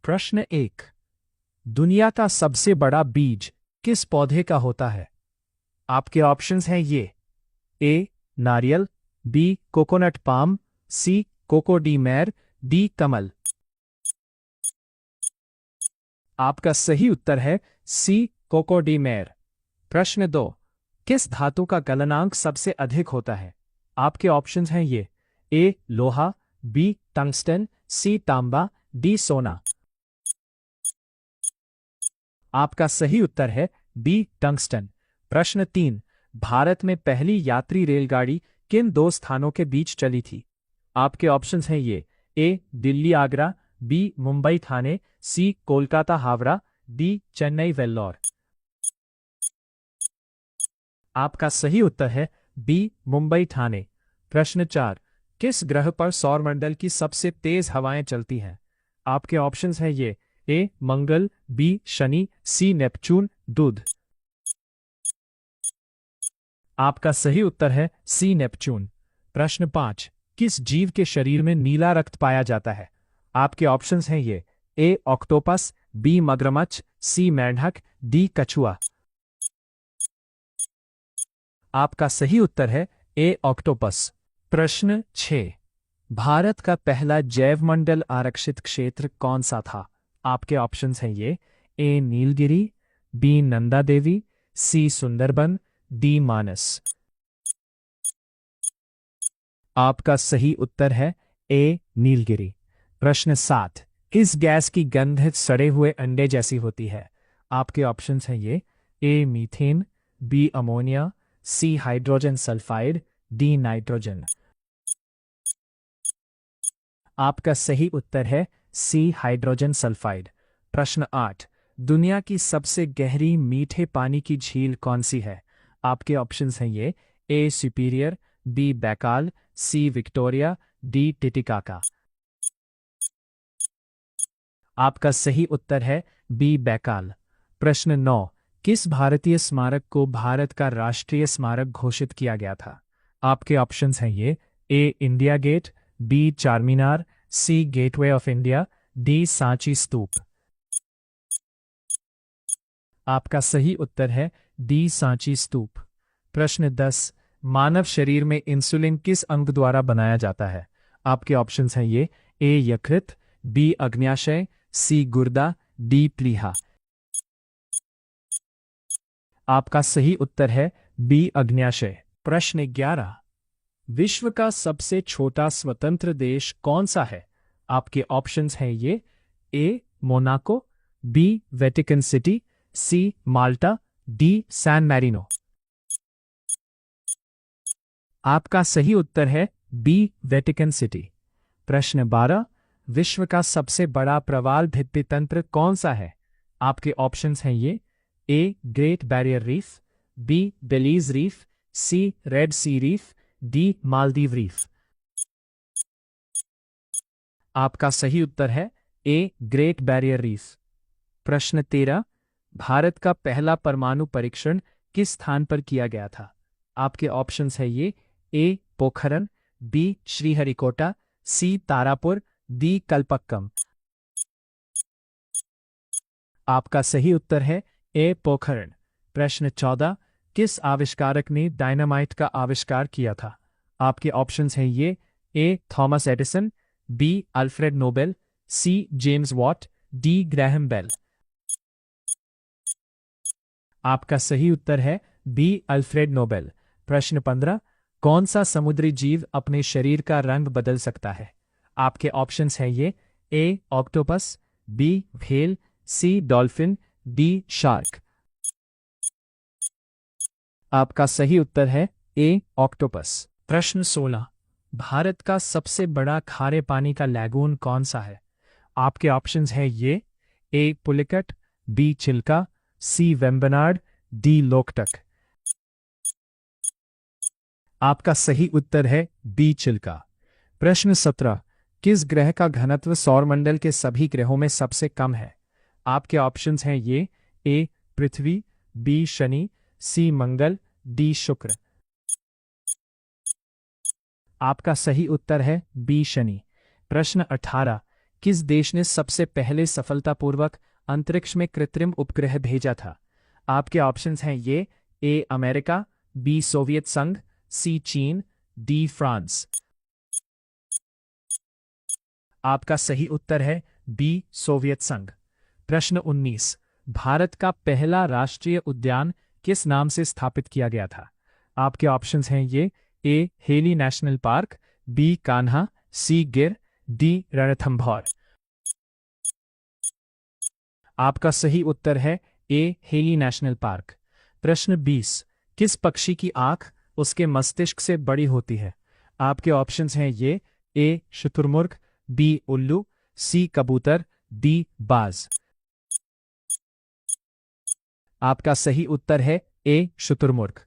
प्रश्न 1। दुनिया का सबसे बड़ा बीज किस पौधे का होता है? आपके ऑप्शंस हैं ये। ए नारियल, बी कोकोनट पाम, सी कोकोडीमैर, डी कमल। आपका सही उत्तर है सी कोकोडीमैर। प्रश्न 2। किस धातु का गलनांक सबसे अधिक होता है? आपके ऑप्शंस हैं ये। ए लोहा, बी टंगस्टन, सी तांबा, डी सोना। आपका सही उत्तर है बी टंगस्टन। प्रश्न 3। भारत में पहली यात्री रेलगाड़ी किन दो स्थानों के बीच चली थी? आपके ऑप्शंस हैं ये। ए दिल्ली आगरा, बी मुंबई ठाणे, सी कोलकाता हावड़ा, डी चेन्नई वेल्लोर। आपका सही उत्तर है बी मुंबई ठाणे। प्रश्न 4। किस ग्रह पर सौरमंडल की सबसे तेज हवाएं चलती हैं? आपके ऑप्शंस हैं ये। ए मंगल, बी शनि, सी नेपच्यून, बुध। आपका सही उत्तर है सी नेपच्यून। प्रश्न 5। किस जीव के शरीर में नीला रक्त पाया जाता है? आपके ऑप्शंस हैं ये। ए ऑक्टोपस, बी मगरमच्छ, सी मेंढक, डी कछुआ। आपका सही उत्तर है ए ऑक्टोपस। प्रश्न 6। भारत का पहला जैवमंडल आरक्षित क्षेत्र कौन सा था? आपके ऑप्शंस हैं ये। ए नीलगिरी, बी नंदा देवी, सी सुंदरबन, डी मानस। आपका सही उत्तर है ए नीलगिरी। प्रश्न 7। किस गैस की गंध सड़े हुए अंडे जैसी होती है? आपके ऑप्शंस हैं ये। A methane, B ammonia, C hydrogen sulphide, D nitrogen. आपका सही उत्तर है सी हाइड्रोजन सल्फाइड। प्रश्न 8। दुनिया की सबसे गहरी मीठे पानी की झील कौन सी है? आपके ऑप्शंस हैं ये। A Superior, B Baikal, C Victoria, D Titicaca. आपका सही उत्तर है बी बैकाल। प्रश्न 9। किस भारतीय स्मारक को भारत का राष्ट्रीय स्मारक घोषित किया गया था? आपके ऑप्शंस हैं ये। A India Gate, B Charminar, C Gateway of India, D Sanchi Stupa. आपका सही उत्तर है डी सांची स्तूप। प्रश्न 10। मानव शरीर में इंसुलिन किस अंग द्वारा बनाया जाता है? आपके ऑप्शंस हैं ये। ए यकृत, बी अग्न्याशय, सी गुर्दा, डी प्लीहा। आपका सही उत्तर है बी अग्न्याशय। प्रश्न 11। विश्व का सबसे छोटा स्वतंत्र देश कौन सा है? आपके ऑप्शंस हैं ये। ए मोनाको, बी वेटिकन सिटी, सी माल्टा, डी सैन मैरिनो। आपका सही उत्तर है बी वेटिकन सिटी। प्रश्न 12। विश्व का सबसे बड़ा प्रवाल भित्ति तंत्र कौन सा है? आपके ऑप्शंस हैं ये। A Great Barrier Reef, B Belize Reef, C Red Sea Reef, D Maldives Reef. आपका सही उत्तर है ए ग्रेट बैरियर रीफ। प्रश्न 13। भारत का पहला परमाणु परीक्षण किस स्थान पर किया गया था? आपके ऑप्शंस है ये। ए पोखरन, बी श्रीहरिकोटा, सी तारापुर, डी कलपक्कम। आपका सही उत्तर है ए पोखरन। प्रश्न 14। किस आविष्कारक ने डायनामाइट का आविष्कार किया था? आपके ऑप्शंस हैं ये। A Thomas Edison, B Alfred Nobel, C James Watt, D Graham Bell. आपका सही उत्तर है बी अल्फ्रेड नोबेल। प्रश्न 15। कौन सा समुद्री जीव अपने शरीर का रंग बदल सकता है? आपके ऑप्शंस हैं ये। ए ऑक्टोपस, बी व्हेल, सी डॉल्फिन, डी शार्क। आपका सही उत्तर है ए ऑक्टोपस। प्रश्न 16। भारत का सबसे बड़ा खारे पानी का लैगून कौन सा है? आपके ऑप्शंस हैं ये। ए पुलिकट, बी चिल्का, सी वेम्बनाड, डी लोकटक। आपका सही उत्तर है बी चिल्का। प्रश्न 17। किस ग्रह का घनत्व सौरमंडल के सभी ग्रहों में सबसे कम है? आपके ऑप्शंस हैं ये। ए पृथ्वी, बी शनि, सी मंगल, डी शुक्र। आपका सही उत्तर है बी शनि। प्रश्न 18। किस देश ने सबसे पहले सफलतापूर्वक अंतरिक्ष में कृत्रिम उपग्रह भेजा था? आपके ऑप्शंस हैं ये: ए अमेरिका, बी सोवियत संघ, सी चीन, डी फ्रांस। आपका सही उत्तर है बी सोवियत संघ। प्रश्न 19। भारत का पहला राष्ट्रीय उद्यान किस नाम से स्थापित किया गया था? आपके ऑप्शंस हैं ये: A Hailey National Park, B Kanha, C Gir, D Ranthambore. आपका सही उत्तर है ए हेली नेशनल पार्क। प्रश्न 20। किस पक्षी की आंख उसके मस्तिष्क से बड़ी होती है? आपके ऑप्शंस हैं ये: ए शुतुरमुर्ग, बी उल्लू, सी कबूतर, डी बाज। आपका सही उत्तर है ए शुतुरमुर्ग।